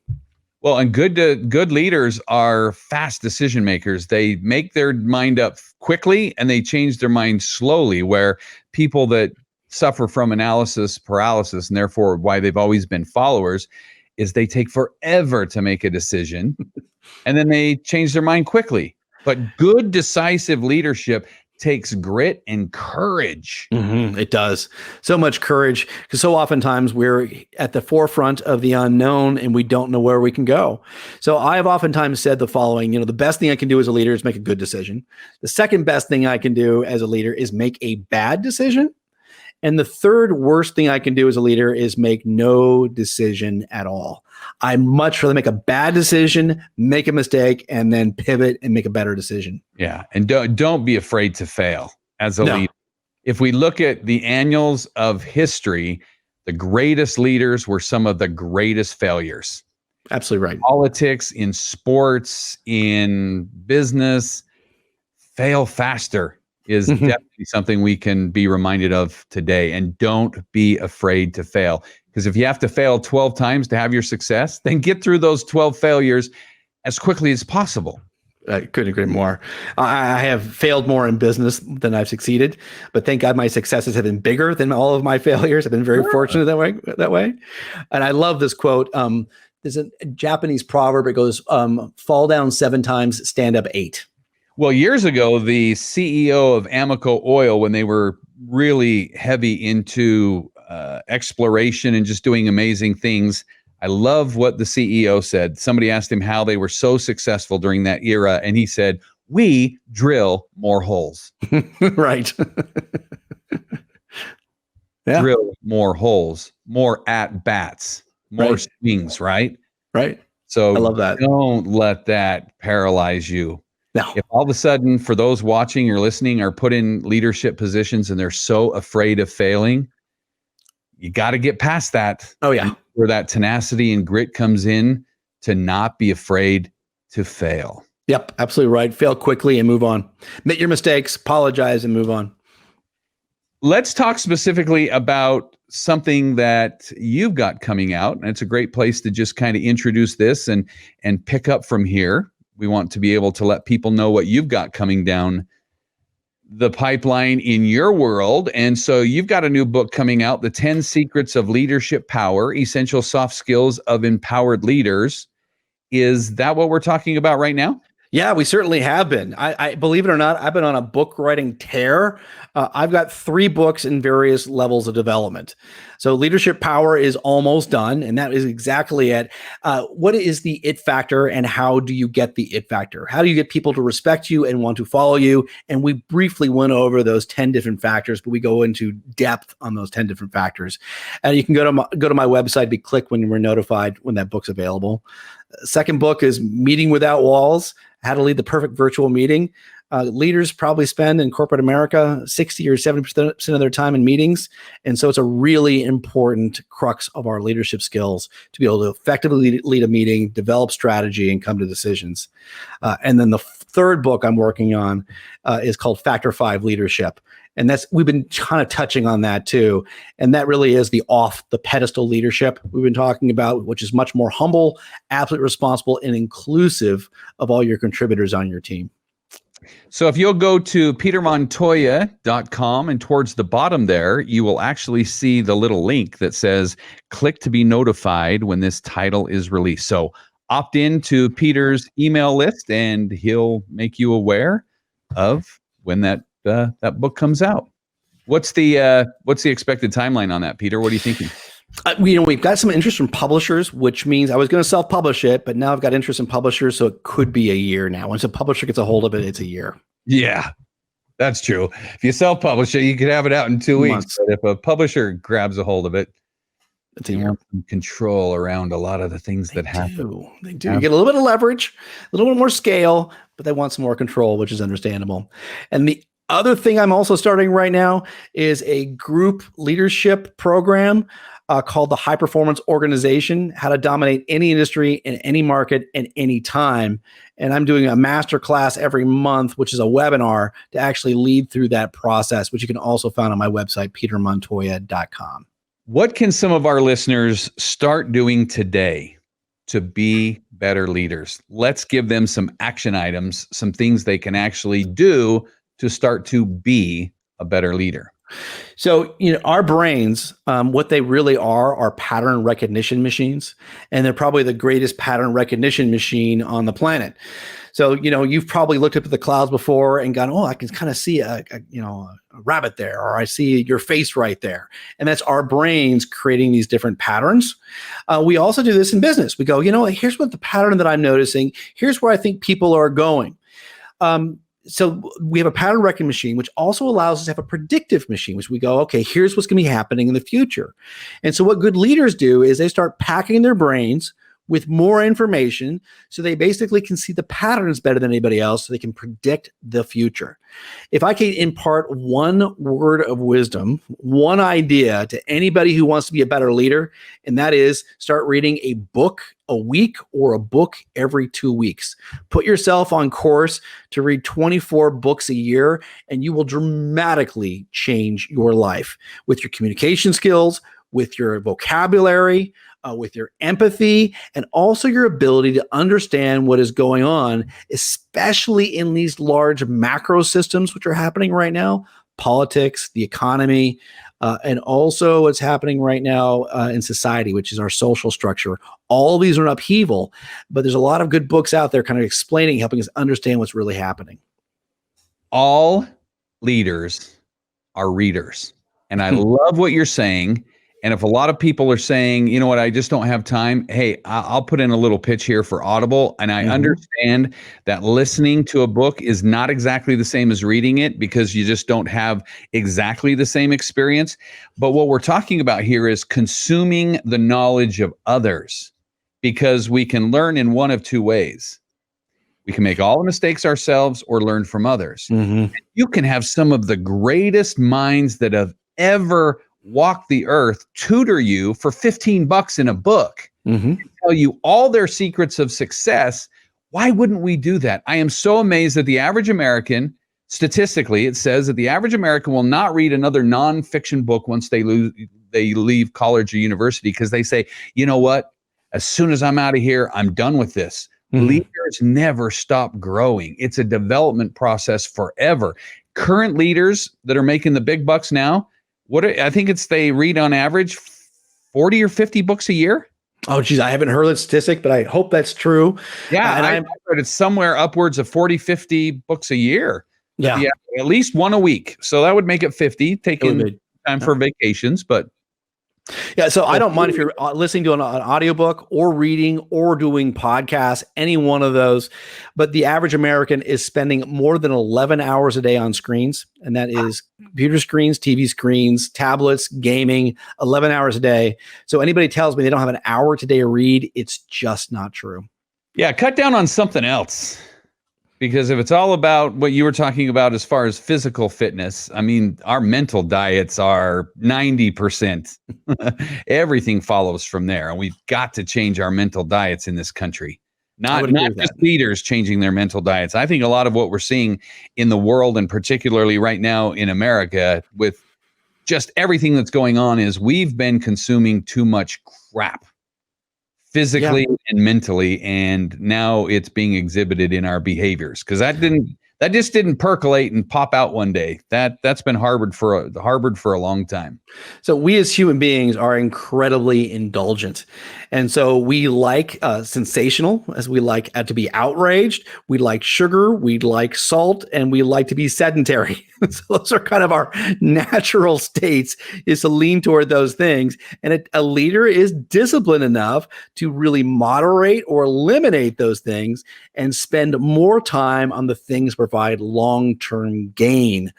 Well, and good leaders are fast decision makers. They make their mind up quickly and they change their mind slowly, where people that suffer from analysis paralysis, and therefore why they've always been followers, is they take forever to make a decision and then they change their mind quickly. But good decisive leadership takes grit and courage. It does. So much courage, because so oftentimes we're at the forefront of the unknown and we don't know where we can go. So I have oftentimes said the following, the best thing I can do as a leader is make a good decision. The second best thing I can do as a leader is make a bad decision. And the third worst thing I can do as a leader is make no decision at all. I much rather make a bad decision, make a mistake, and then pivot and make a better decision. Yeah, and don't be afraid to fail as a leader. If we look at the annals of history, the greatest leaders were some of the greatest failures. Absolutely right. Politics, in sports, in business, fail faster is definitely something we can be reminded of today. And don't be afraid to fail. Because if you have to fail 12 times to have your success, then get through those 12 failures as quickly as possible. I couldn't agree more. I have failed more in business than I've succeeded, but thank God my successes have been bigger than all of my failures. I've been very fortunate that way. And I love this quote. There's a Japanese proverb. It goes, fall down 7 times, stand up 8. Well, years ago, the CEO of Amoco Oil, when they were really heavy into exploration and just doing amazing things, I love what the CEO said. Somebody asked him how they were so successful during that era, and he said, "We drill more holes." Right. Yeah. Drill more holes, more at-bats, more swings, right? Right. So I love that. Don't let that paralyze you. No. If all of a sudden, for those watching or listening, are put in leadership positions and they're so afraid of failing, you got to get past that. Oh, yeah. Where that tenacity and grit comes in, to not be afraid to fail. Yep, absolutely right. Fail quickly and move on. Admit your mistakes, apologize, and move on. Let's talk specifically about something that you've got coming out. And it's a great place to just kind of introduce this and pick up from here. We want to be able to let people know what you've got coming down the pipeline in your world. And so you've got a new book coming out, The 10 Secrets of Leadership Power, Essential Soft Skills of Empowered Leaders. Is that what we're talking about right now? Yeah, we certainly have been. I believe it or not, I've been on a book writing tear. I've got 3 books in various levels of development. So Leadership Power is almost done, and that is exactly it. What is the it factor, and how do you get the it factor? How do you get people to respect you and want to follow you? And we briefly went over those 10 different factors, but we go into depth on those 10 different factors. And you can go to my website, click when you were notified when that book's available. Second book is Meeting Without Walls: How to Lead the Perfect Virtual Meeting. Leaders probably spend in corporate America 60 or 70% of their time in meetings. And so it's a really important crux of our leadership skills to be able to effectively lead a meeting, develop strategy, and come to decisions. And then the third book I'm working on is called Factor 5 Leadership. And we've been kind of touching on that too. And that really is the off the pedestal leadership we've been talking about, which is much more humble, absolutely responsible, and inclusive of all your contributors on your team. So if you'll go to petermontoya.com, and towards the bottom there, you will actually see the little link that says click to be notified when this title is released. So opt into Peter's email list and he'll make you aware of when that book comes out. What's the expected timeline on that, Peter? What are you thinking? We've got some interest from publishers, which means I was going to self-publish it, but now I've got interest in publishers, so it could be a year now. Once a publisher gets a hold of it, it's a year. Yeah, that's true. If you self-publish it, you could have it out in 2 weeks. But if a publisher grabs a hold of it, they want some control around a lot of the things that happen. They do. You get a little bit of leverage, a little bit more scale, but they want some more control, which is understandable. And the other thing I'm also starting right now is a group leadership program called the High Performance Organization: How to Dominate Any Industry in Any Market at Any Time. And I'm doing a master class every month, which is a webinar to actually lead through that process, which you can also find on my website, petermontoya.com. What can some of our listeners start doing today to be better leaders? Let's give them some action items, some things they can actually do to start to be a better leader. So, our brains, what they really are pattern recognition machines, and they're probably the greatest pattern recognition machine on the planet. So, you've probably looked up at the clouds before and gone, oh, I can kind of see a rabbit there, or I see your face right there. And that's our brains creating these different patterns. We also do this in business. We go, here's what the pattern that I'm noticing. Here's where I think people are going. So we have a pattern recognition machine, which also allows us to have a predictive machine, which we go, okay, here's what's going to be happening in the future. And so what good leaders do is they start packing their brains with more information, so they basically can see the patterns better than anybody else, so they can predict the future. If I can impart one word of wisdom, one idea to anybody who wants to be a better leader, and that is start reading a book a week or a book every 2 weeks. Put yourself on course to read 24 books a year, and you will dramatically change your life with your communication skills, with your vocabulary, with your empathy, and also your ability to understand what is going on, especially in these large macro systems which are happening right now: politics, the economy, and also what's happening right now in society, which is our social structure. All of these are in upheaval, but there's a lot of good books out there kind of explaining, helping us understand what's really happening. All leaders are readers. And I love what you're saying. And if a lot of people are saying, you know what, I just don't have time. Hey, I'll put in a little pitch here for Audible. And I understand that listening to a book is not exactly the same as reading it, because you just don't have exactly the same experience. But what we're talking about here is consuming the knowledge of others, because we can learn in one of two ways. We can make all the mistakes ourselves or learn from others. You can have some of the greatest minds that have ever walk the earth tutor you for $15 in a book, tell you all their secrets of success. Why wouldn't we do that? I am so amazed that the average American, statistically, it says that the average American will not read another nonfiction book once they leave college or university, because they say, you know what? As soon as I'm out of here, I'm done with this. Leaders never stop growing. It's a development process forever. Current leaders that are making the big bucks now, I think they read on average 40 or 50 books a year. Oh, geez, I haven't heard that statistic, but I hope that's true. Yeah, and I heard it's somewhere upwards of 40, 50 books a year. Yeah, at least one a week. So that would make it 50, taking time for vacations, but yeah, so I don't mind if you're listening to an audiobook or reading or doing podcasts, any one of those. But the average American is spending more than 11 hours a day on screens. And that is computer screens, TV screens, tablets, gaming, 11 hours a day. So anybody tells me they don't have an hour today to read, it's just not true. Yeah, cut down on something else. Because if it's all about what you were talking about as far as physical fitness, I mean, our mental diets are 90%. Everything follows from there. And we've got to change our mental diets in this country. I Not would agree with just that. leaders changing their mental diets. I think a lot of what we're seeing in the world, and particularly right now in America, with just everything that's going on, is we've been consuming too much crap Yeah. physically and mentally, and now it's being exhibited in our behaviors, because that just didn't percolate and pop out one day. That's been harbored for a long time. So we as human beings are incredibly indulgent. And so we like sensational, as we like to be outraged. We like sugar, we like salt, and we like to be sedentary. So those are kind of our natural states, is to lean toward those things. And a leader is disciplined enough to really moderate or eliminate those things and spend more time on the things that provide long-term gain.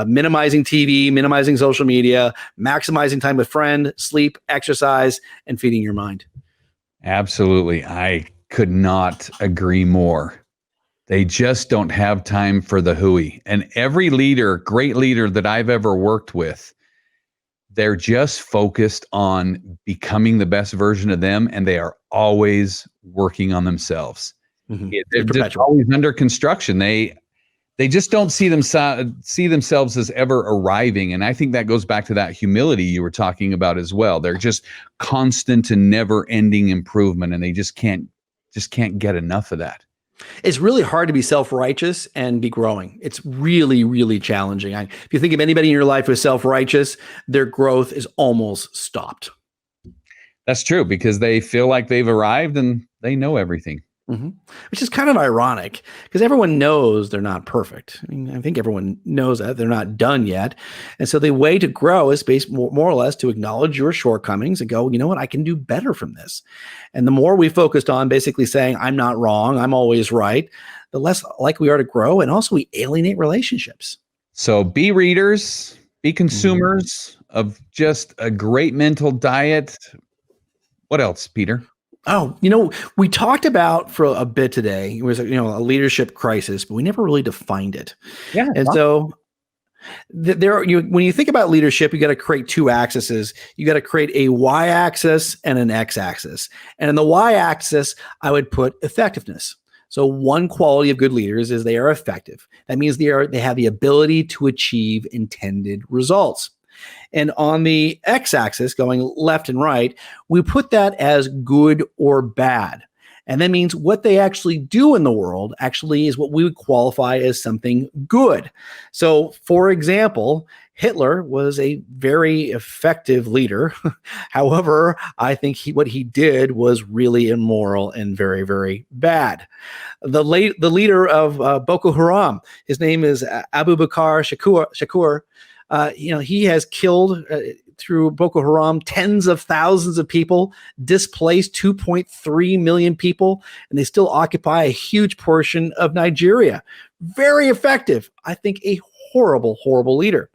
Minimizing TV, minimizing social media, maximizing time with friend, sleep, exercise, and feeding your mind. Absolutely. I could not agree more. They just don't have time for the hooey. And every leader, great leader that I've ever worked with, they're just focused on becoming the best version of them, and they are always working on themselves. Mm-hmm. They're just always under construction. They just don't see themselves as ever arriving. And I think that goes back to that humility you were talking about as well. They're just constant and never ending improvement, and they just can't get enough of that. It's really hard to be self-righteous and be growing. It's really, really challenging. If you think of anybody in your life who's self-righteous, their growth is almost stopped. That's true, because they feel like they've arrived and they know everything. Mm-hmm. Which is kind of ironic, because everyone knows they're not perfect. I mean, I think everyone knows that they're not done yet. And so the way to grow is based more or less to acknowledge your shortcomings and go, you know what, I can do better from this. And the more we focused on basically saying, I'm not wrong, I'm always right, the less likely we are to grow. And also we alienate relationships. So be readers, be consumers of just a great mental diet. What else, Peter? Oh, we talked about for a bit today, it was, a leadership crisis, but we never really defined it. Yeah. And so when you think about leadership, you got to create two axes. You got to create a y-axis and an x-axis. And in the y-axis, I would put effectiveness. So one quality of good leaders is they are effective. That means they have the ability to achieve intended results. And on the x-axis, going left and right, we put that as good or bad. And that means what they actually do in the world actually is what we would qualify as something good. So, for example, Hitler was a very effective leader. However, I think what he did was really immoral and very, very bad. The leader of Boko Haram, his name is Abu Bakr Shakur. He has killed through Boko Haram tens of thousands of people, displaced 2.3 million people, and they still occupy a huge portion of Nigeria. Very effective. I think a horrible, horrible leader.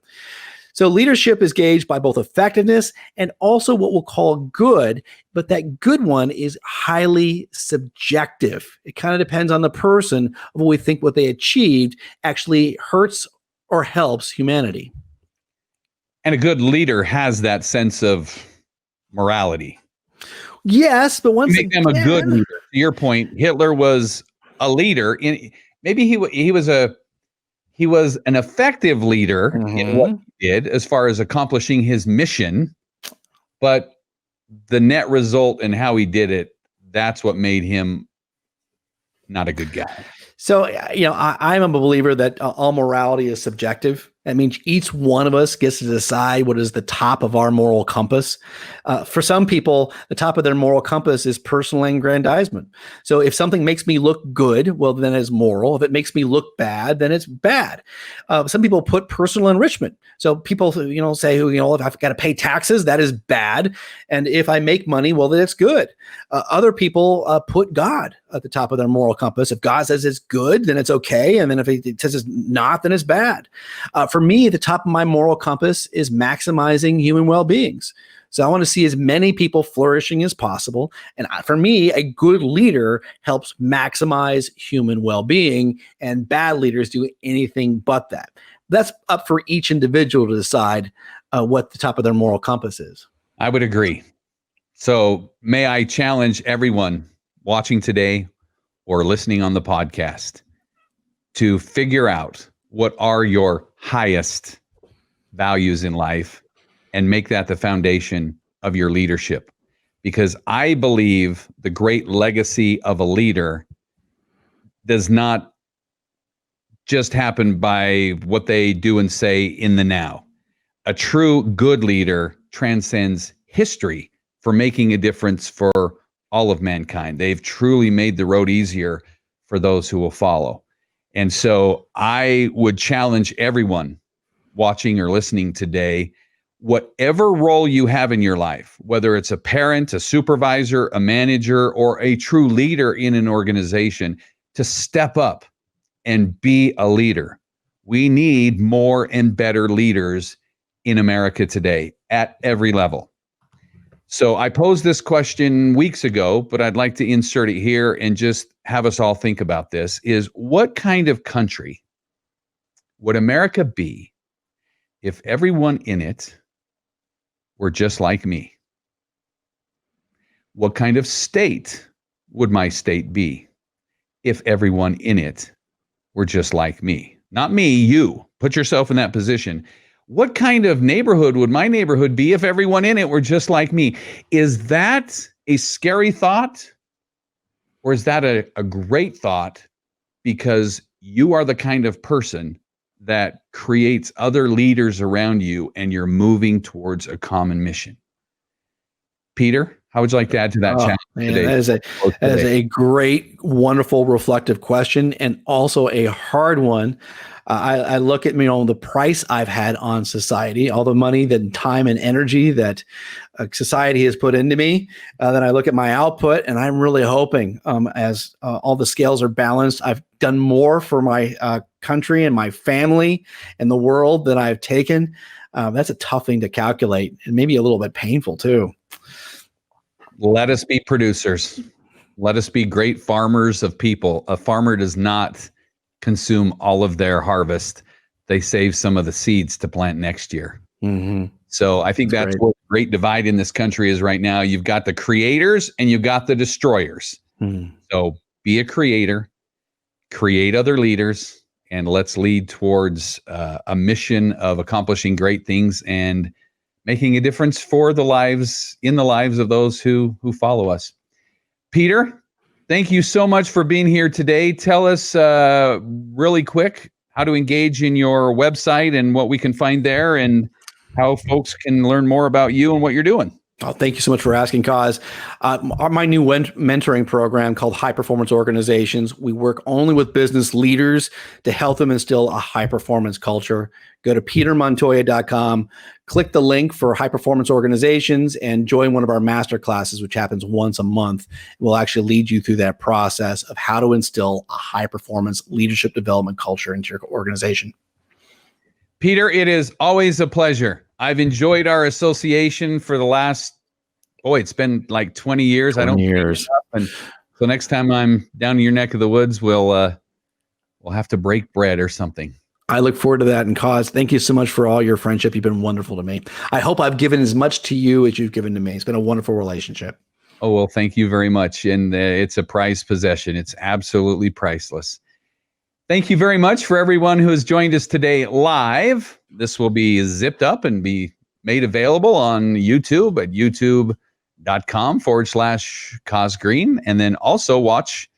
So leadership is gauged by both effectiveness and also what we'll call good, but that good one is highly subjective. It kind of depends on the person of what we think what they achieved actually hurts or helps humanity. And a good leader has that sense of morality. Yes, but once you make them a good leader. To your point, Hitler was a leader. Maybe he was an effective leader in what he did as far as accomplishing his mission, but the net result and how he did it, that's what made him not a good guy. So, I'm a believer that all morality is subjective. That means each one of us gets to decide what is the top of our moral compass. For some people, the top of their moral compass is personal aggrandizement. So if something makes me look good, well, then it's moral. If it makes me look bad, then it's bad. Some people put personal enrichment. So people, say, if I've got to pay taxes, that is bad. And if I make money, well, then it's good. Other people put God at the top of their moral compass. If God says it's good, then it's okay. And then if it says it's not, then it's bad. For me, the top of my moral compass is maximizing human well-beings. So I want to see as many people flourishing as possible. And for me, a good leader helps maximize human well-being, and bad leaders do anything but that. That's up for each individual to decide what the top of their moral compass is. I would agree. So may I challenge everyone watching today or listening on the podcast to figure out what are your highest values in life and make that the foundation of your leadership. Because I believe the great legacy of a leader does not just happen by what they do and say in the now. A true good leader transcends history for making a difference for all of mankind. They've truly made the road easier for those who will follow. And so I would challenge everyone watching or listening today, whatever role you have in your life, whether it's a parent, a supervisor, a manager, or a true leader in an organization, to step up and be a leader. We need more and better leaders in America today at every level. So I posed this question weeks ago, but I'd like to insert it here and just have us all think about this, is what kind of country would America be if everyone in it were just like me? What kind of state would my state be if everyone in it were just like me? Not me, you. Put yourself in that position. What kind of neighborhood would my neighborhood be if everyone in it were just like me? Is that a scary thought? Or is that a great thought because you are the kind of person that creates other leaders around you and you're moving towards a common mission? Peter, how would you like to add to that challenge today? That is a great, wonderful, reflective question, and also a hard one. I look at the price I've had on society, all the money, the time, and energy that society has put into me. Then I look at my output, and I'm really hoping, as all the scales are balanced, I've done more for my country and my family and the world than I've taken. That's a tough thing to calculate, and maybe a little bit painful too. Let us be producers. Let us be great farmers of people. A farmer does not consume all of their harvest. They save some of the seeds to plant next year. Mm-hmm. So I think that's what the great divide in this country is right now. You've got the creators and you've got the destroyers. Mm-hmm. So be a creator, create other leaders, and let's lead towards a mission of accomplishing great things and making a difference for the lives of those who follow us. Peter, thank you so much for being here today. Tell us really quick how to engage in your website and what we can find there and how folks can learn more about you and what you're doing. Oh, thank you so much for asking, Kaz. My new mentoring program called High Performance Organizations, we work only with business leaders to help them instill a high performance culture. Go to petermontoya.com, click the link for High Performance Organizations, and join one of our master classes, which happens once a month. We'll actually lead you through that process of how to instill a high performance leadership development culture into your organization. Peter, it is always a pleasure. I've enjoyed our association for the last, it's been like 20 years. 20 years. And so next time I'm down in your neck of the woods, we'll have to break bread or something. I look forward to that. And Kaz, thank you so much for all your friendship. You've been wonderful to me. I hope I've given as much to you as you've given to me. It's been a wonderful relationship. Oh, well, thank you very much. And it's a prized possession. It's absolutely priceless. Thank you very much for everyone who has joined us today live. This will be zipped up and be made available on YouTube at youtube.com/Kaz Green. And then also watch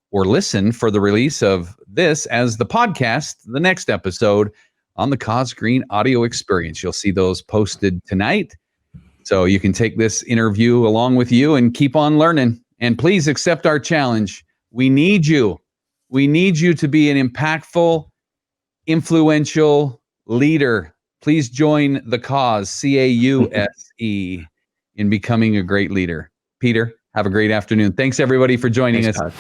or listen for the release of this as the podcast, the next episode on the Kaz Green audio experience. You'll see those posted tonight. So you can take this interview along with you and keep on learning. And please accept our challenge. We need you. We need you to be an impactful, influential leader. Please join the cause, CAUSE, in becoming a great leader. Peter, have a great afternoon. Thanks, everybody, for joining us. Todd.